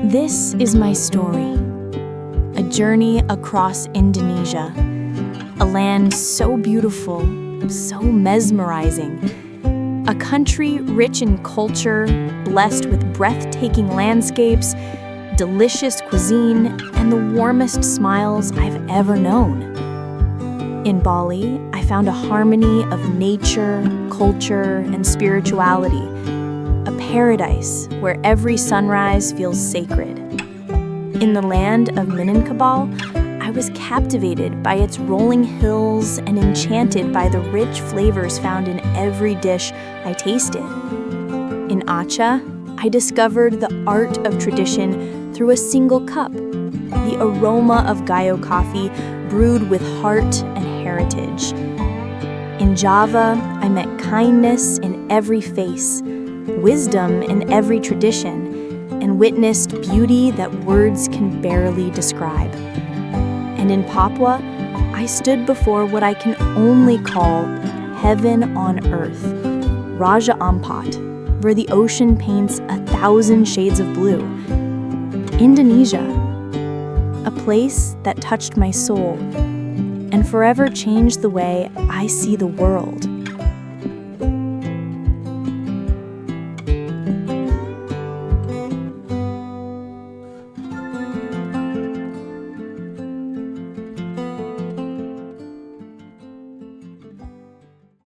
This is my story, a journey across Indonesia, a land so beautiful, so mesmerizing, a country rich in culture, blessed with breathtaking landscapes, delicious cuisine, and the warmest smiles I've ever known. In Bali, I found a harmony of nature, culture, and spirituality, a paradise where every sunrise feels sacred. In the land of Minangkabau, I was captivated by its rolling hills and enchanted by the rich flavors found in every dish I tasted. In Aceh, I discovered the art of tradition through a single cup, the aroma of gayo coffee brewed with heart and heritage. In Java, I met kindness in every face, wisdom in every tradition, and witnessed beauty that words can barely describe. And in Papua, I stood before what I can only call heaven on earth, Raja Ampat, where the ocean paints 1,000 shades of blue. Indonesia, a place that touched my soul and forever changed the way I see the world.